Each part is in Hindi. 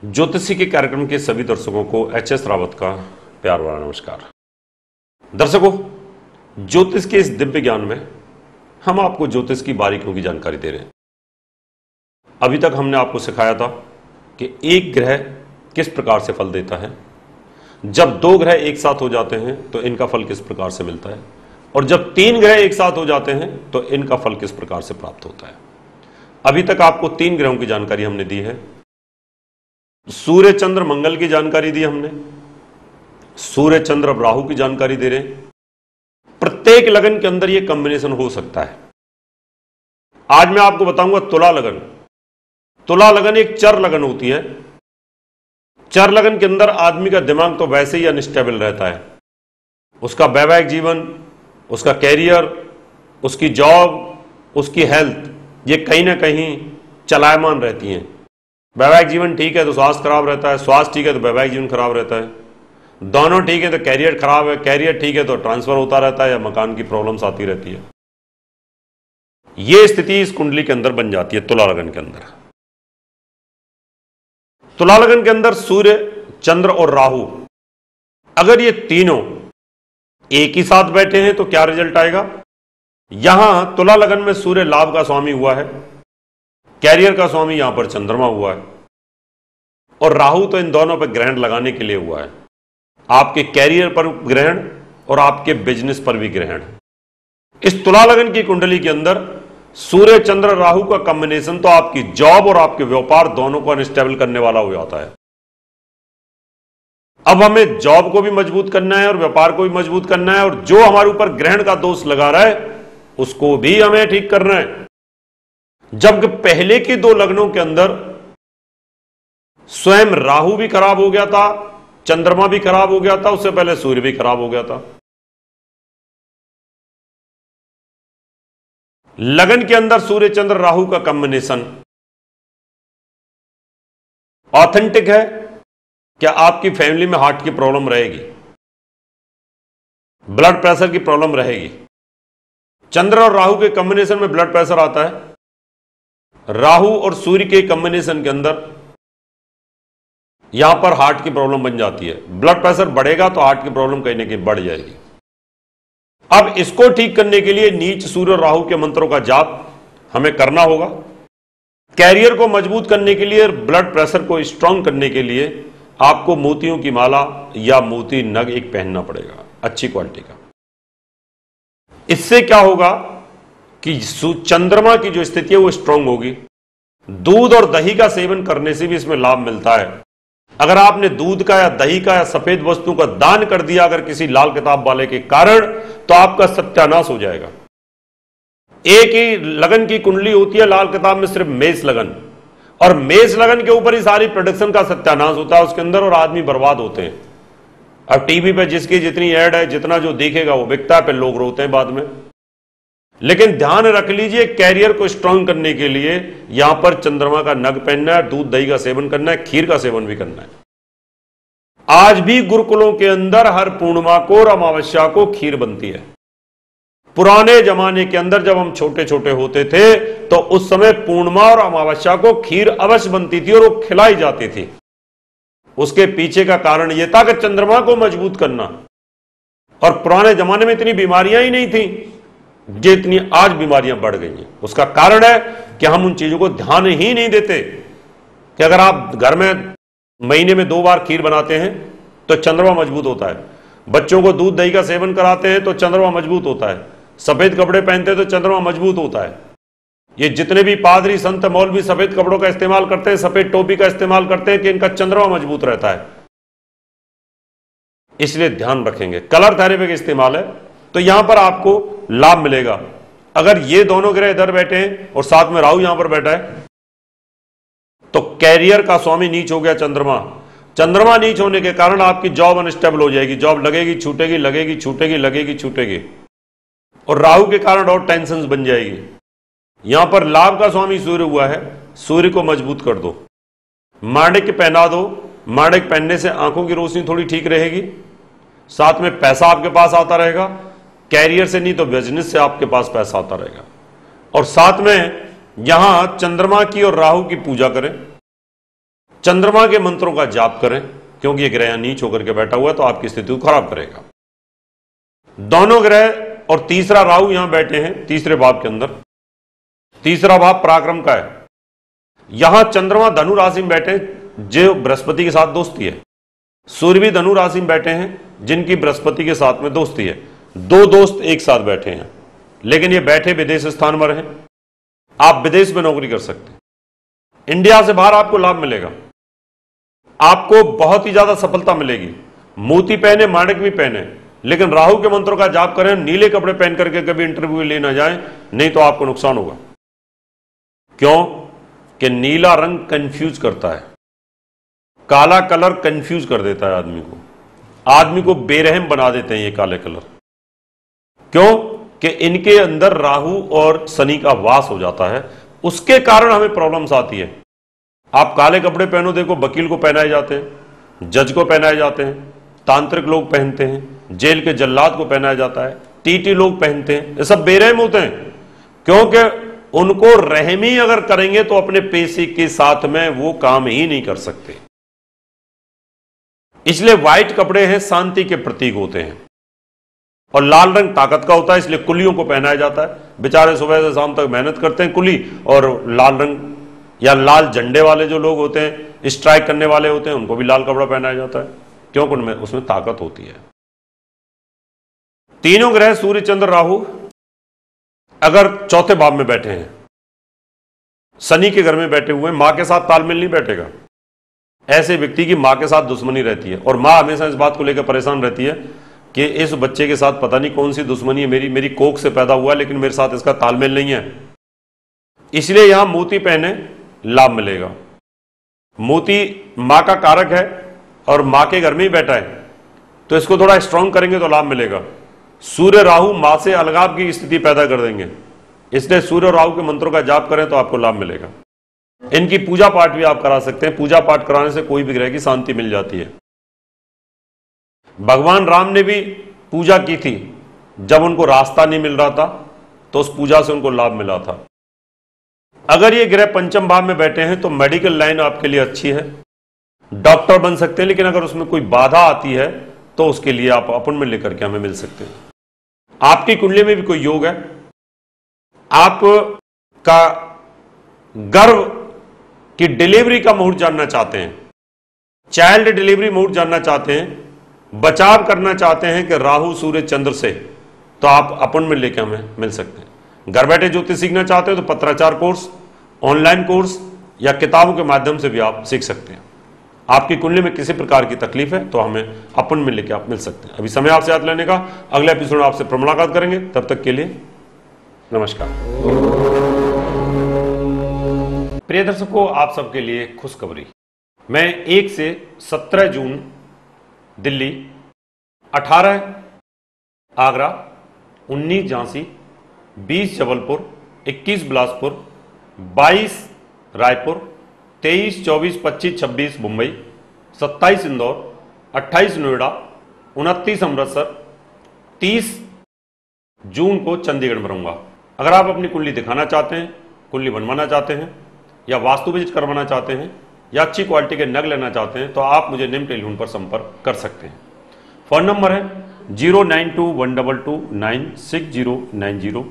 ज्योतिषी के कार्यक्रम के सभी दर्शकों को एच.एस. रावत का प्यार भरा नमस्कार। दर्शकों, ज्योतिष के इस दिव्य ज्ञान में हम आपको ज्योतिष की बारीकियों की जानकारी दे रहे हैं। अभी तक हमने आपको सिखाया था कि एक ग्रह किस प्रकार से फल देता है, जब दो ग्रह एक साथ हो जाते हैं तो इनका फल किस प्रकार से मिलता है, और जब तीन ग्रह एक साथ हो जाते हैं तो इनका फल किस प्रकार से प्राप्त होता है। अभी तक आपको तीन ग्रहों की जानकारी हमने दी है। सूर्य चंद्र मंगल की जानकारी दी हमने, सूर्य चंद्र राहु की जानकारी दे रहे हैं। प्रत्येक लगन के अंदर यह कॉम्बिनेशन हो सकता है। आज मैं आपको बताऊंगा तुला लगन। तुला लगन एक चर लगन होती है। चर लगन के अंदर आदमी का दिमाग तो वैसे ही अनस्टेबल रहता है। उसका वैवाहिक जीवन, उसका कैरियर, उसकी जॉब, उसकी हेल्थ, ये कहीं ना कहीं चलायमान रहती हैं। वैवाहिक जीवन ठीक है तो स्वास्थ्य खराब रहता है, स्वास्थ्य ठीक है तो वैवाहिक जीवन खराब रहता है, दोनों ठीक है तो कैरियर खराब है, कैरियर ठीक है तो ट्रांसफर होता रहता है या मकान की प्रॉब्लम्स आती रहती है। यह स्थिति इस कुंडली के अंदर बन जाती है तुला लगन के अंदर। तुला लगन के अंदर सूर्य, चंद्र और राहु, अगर ये तीनों एक ही साथ बैठे हैं तो क्या रिजल्ट आएगा। यहां तुला लगन में सूर्य लाभ का स्वामी हुआ है, कैरियर का स्वामी यहां पर चंद्रमा हुआ है, और राहु तो इन दोनों पर ग्रहण लगाने के लिए हुआ है। आपके कैरियर पर ग्रहण और आपके बिजनेस पर भी ग्रहण। इस तुला लगन की कुंडली के अंदर सूर्य चंद्र राहु का कॉम्बिनेशन तो आपकी जॉब और आपके व्यापार दोनों को अनस्टेबल करने वाला हो जाता है। अब हमें जॉब को भी मजबूत करना है और व्यापार को भी मजबूत करना है, और जो हमारे ऊपर ग्रहण का दोष लगा रहा है उसको भी हमें ठीक करना है। जबकि पहले के दो लग्नों के अंदर स्वयं राहु भी खराब हो गया था, चंद्रमा भी खराब हो गया था, उससे पहले सूर्य भी खराब हो गया था। लगन के अंदर सूर्य चंद्र राहु का कॉम्बिनेशन ऑथेंटिक है। क्या आपकी फैमिली में हार्ट की प्रॉब्लम रहेगी, ब्लड प्रेशर की प्रॉब्लम रहेगी। चंद्र और राहु के कॉम्बिनेशन में ब्लड प्रेशर आता है। राहु और सूर्य के कॉम्बिनेशन के अंदर यहां पर हार्ट की प्रॉब्लम बन जाती है। ब्लड प्रेशर बढ़ेगा तो हार्ट की प्रॉब्लम कहीं ना कहीं बढ़ जाएगी। अब इसको ठीक करने के लिए नीच सूर्य और राहु के मंत्रों का जाप हमें करना होगा। कैरियर को मजबूत करने के लिए, ब्लड प्रेशर को स्ट्रांग करने के लिए आपको मोतियों की माला या मोती नग एक पहनना पड़ेगा, अच्छी क्वालिटी का। इससे क्या होगा कि चंद्रमा की जो स्थिति है वो स्ट्रांग होगी। दूध और दही का सेवन करने से भी इसमें लाभ मिलता है। अगर आपने दूध का या दही का या सफेद वस्तु का दान कर दिया अगर किसी लाल किताब वाले के कारण, तो आपका सत्यानाश हो जाएगा। एक ही लगन की कुंडली होती है लाल किताब में, सिर्फ मेष लगन, और मेष लगन के ऊपर ही सारी प्रोडक्शन का सत्यानाश होता है उसके अंदर, और आदमी बर्बाद होते हैं। अब टीवी पे जिसकी जितनी ऐड है, जितना जो देखेगा वो बिकता है, पे लोग रोते हैं बाद में। लेकिन ध्यान रख लीजिए, कैरियर को स्ट्रांग करने के लिए यहां पर चंद्रमा का नग पहनना है, दूध दही का सेवन करना है, खीर का सेवन भी करना है। आज भी गुरुकुलों के अंदर हर पूर्णिमा को और अमावस्या को खीर बनती है। पुराने जमाने के अंदर जब हम छोटे छोटे होते थे तो उस समय पूर्णिमा और अमावस्या को खीर अवश्य बनती थी और वो खिलाई जाती थी। उसके पीछे का कारण यह था कि चंद्रमा को मजबूत करना, और पुराने जमाने में इतनी बीमारियां ही नहीं थी जितनी आज बीमारियां बढ़ गई हैं। उसका कारण है कि हम उन चीजों को ध्यान ही नहीं देते। कि अगर आप घर में महीने में 2 बार खीर बनाते हैं तो चंद्रमा मजबूत होता है, बच्चों को दूध दही का सेवन कराते हैं तो चंद्रमा मजबूत होता है, सफेद कपड़े पहनते हैं तो चंद्रमा मजबूत होता है। ये जितने भी पादरी संत मौलवी सफेद कपड़ों का इस्तेमाल करते हैं, सफेद टोपी का इस्तेमाल करते हैं कि इनका चंद्रमा मजबूत रहता है। इसलिए ध्यान रखेंगे। कलर थेरेपी का इस्तेमाल है तो यहां पर आपको लाभ मिलेगा। अगर ये दोनों ग्रह इधर बैठे हैं और साथ में राहु यहां पर बैठा है तो कैरियर का स्वामी नीच हो गया चंद्रमा। चंद्रमा नीच होने के कारण आपकी जॉब अनस्टेबल हो जाएगी, जॉब लगेगी छूटेगी, लगेगी छूटेगी, लगेगी छूटेगी, और राहु के कारण और टेंशन बन जाएगी। यहां पर लाभ का स्वामी सूर्य हुआ है, सूर्य को मजबूत कर दो, माणिक्य पहना दो। माणिक्य पहनने से आंखों की रोशनी थोड़ी ठीक रहेगी, साथ में पैसा आपके पास आता रहेगा, कैरियर से नहीं तो बिजनेस से आपके पास पैसा आता रहेगा। और साथ में यहां चंद्रमा की और राहु की पूजा करें, चंद्रमा के मंत्रों का जाप करें, क्योंकि यह ग्रह नीच होकर के बैठा हुआ है तो आपकी स्थिति को खराब करेगा। दोनों ग्रह और तीसरा राहु यहां बैठे हैं तीसरे भाव के अंदर। तीसरा भाव पराक्रम का है। यहां चंद्रमा धनु राशि में बैठे जो बृहस्पति के साथ दोस्ती है, सूर्य भी धनु राशि में बैठे हैं जिनकी बृहस्पति के साथ में दोस्ती है। दो दोस्त एक साथ बैठे हैं, लेकिन ये बैठे विदेश स्थान पर हैं। आप विदेश में नौकरी कर सकते हैं, इंडिया से बाहर आपको लाभ मिलेगा, आपको बहुत ही ज्यादा सफलता मिलेगी। मोती पहने माणिक भी पहने, लेकिन राहु के मंत्रों का जाप करें, नीले कपड़े पहन करके कभी इंटरव्यू ले ना जाए, नहीं तो आपको नुकसान होगा। क्यों कि नीला रंग कंफ्यूज करता है, काला कलर कंफ्यूज कर देता है आदमी को बेरहम बना देते हैं ये काले कलर। क्यों कि इनके अंदर राहु और शनि का वास हो जाता है, उसके कारण हमें प्रॉब्लम्स आती है। आप काले कपड़े पहनो, देखो वकील को पहनाए जाते हैं, जज को पहनाए जाते हैं, तांत्रिक लोग पहनते हैं, जेल के जल्लाद को पहनाया जाता है, टीटी लोग पहनते हैं, ये सब बेरहम होते हैं। क्योंकि उनको रहमी अगर करेंगे तो अपने पैसे के साथ में वो काम ही नहीं कर सकते। इसलिए व्हाइट कपड़े हैं शांति के प्रतीक होते हैं, और लाल रंग ताकत का होता है, इसलिए कुलियों को पहनाया जाता है। बेचारे सुबह से शाम तक मेहनत करते हैं कुली, और लाल रंग या लाल झंडे वाले जो लोग होते हैं, स्ट्राइक करने वाले होते हैं, उनको भी लाल कपड़ा पहनाया जाता है, क्योंकि उनमें उसमें ताकत होती है। तीनों ग्रह सूर्य चंद्र राहु अगर चौथे भाव में बैठे हैं, शनि के घर में बैठे हुए, मां के साथ तालमेल नहीं बैठेगा। ऐसे व्यक्ति की मां के साथ दुश्मनी रहती है, और मां हमेशा इस बात को लेकर परेशान रहती है कि इस बच्चे के साथ पता नहीं कौन सी दुश्मनी है, मेरी कोख से पैदा हुआ लेकिन मेरे साथ इसका तालमेल नहीं है। इसलिए यहां मोती पहने लाभ मिलेगा। मोती मां का कारक है और मां के घर में ही बैठा है, तो इसको थोड़ा स्ट्रांग करेंगे तो लाभ मिलेगा। सूर्य राहु मां से अलगाव की स्थिति पैदा कर देंगे, इसलिए सूर्य और राहु के मंत्रों का जाप करें तो आपको लाभ मिलेगा। इनकी पूजा पाठ भी आप करा सकते हैं, पूजा पाठ कराने से कोई भी ग्रह की शांति मिल जाती है। भगवान राम ने भी पूजा की थी, जब उनको रास्ता नहीं मिल रहा था तो उस पूजा से उनको लाभ मिला था। अगर ये ग्रह पंचम भाव में बैठे हैं तो मेडिकल लाइन आपके लिए अच्छी है, डॉक्टर बन सकते हैं, लेकिन अगर उसमें कोई बाधा आती है तो उसके लिए आप अपॉइंटमेंट लेकर के हमें मिल सकते हैं। आपकी कुंडली में भी कोई योग है, आपका गर्भ की डिलीवरी का मुहूर्त जानना चाहते हैं, चाइल्ड डिलीवरी मुहूर्त जानना चाहते हैं, बचाव करना चाहते हैं कि राहु सूर्य चंद्र से, तो आप अपॉइंटमेंट लेकर हमें मिल सकते हैं। घर बैठे ज्योतिष सीखना चाहते हैं तो पत्राचार कोर्स, ऑनलाइन कोर्स या किताबों के माध्यम से भी आप सीख सकते हैं। आपकी कुंडली में किसी प्रकार की तकलीफ है तो हमें अपॉइंटमेंट लेकर आप मिल सकते हैं। अभी समय आपसे हाथ लेने का, अगले एपिसोड आपसे फिर मुलाकात करेंगे, तब तक के लिए नमस्कार। प्रिय दर्शकों, आप सबके लिए खुशखबरी। मैं 1 से 17 जून दिल्ली, 18 आगरा, 19 झांसी, 20 जबलपुर, 21 बिलासपुर, 22 रायपुर, 23, 24, 25, 26 मुंबई, 27 इंदौर, 28 नोएडा, 29 अमृतसर, 30 जून को चंडीगढ़ में रहूंगा। अगर आप अपनी कुंडली दिखाना चाहते हैं, कुंडली बनवाना चाहते हैं, या वास्तु विजिट करवाना चाहते हैं, या अच्छी क्वालिटी के नग लेना चाहते हैं, तो आप मुझे निम्न टेलीफोन पर संपर्क कर सकते हैं। फोन नंबर है 09212296090,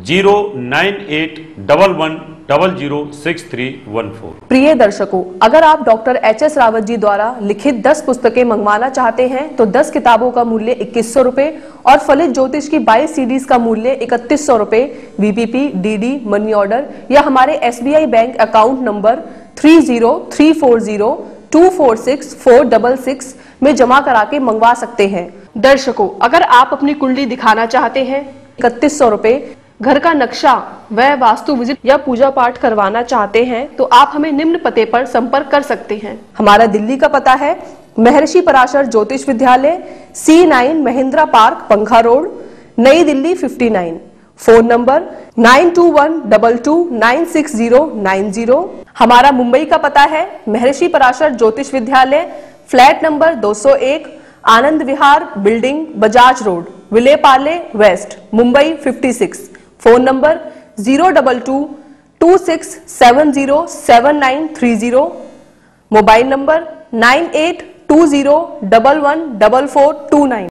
09811006314। प्रिय दर्शकों, अगर आप डॉक्टर HS रावत जी द्वारा लिखित 10 पुस्तकें मंगवाना चाहते हैं तो 10 किताबों का मूल्य 2100 रुपए और फलित ज्योतिष की 22 CDs का मूल्य 3100 रुपए VPP, DD, मनी ऑर्डर या हमारे SBI बैंक अकाउंट नंबर 3034024646 में जमा करा के मंगवा सकते हैं। दर्शकों, अगर आप अपनी कुंडली दिखाना चाहते हैं 3100 रुपए, घर का नक्शा व वास्तु विजिट या पूजा पाठ करवाना चाहते हैं तो आप हमें निम्न पते पर संपर्क कर सकते हैं। हमारा दिल्ली का पता है महर्षि पराशर ज्योतिष विद्यालय, C9 महिंद्रा पार्क, पंखा रोड, नई दिल्ली 59। Phone number 9212296090। हमारा मुंबई का पता है महर्षि Parashar Jyotish Vidyalaya, flat number 201, Anand Vihar building, Bajaj road. Vile Parle west, Mumbai 56। Phone number 02226707930। Mobile number 9820114429।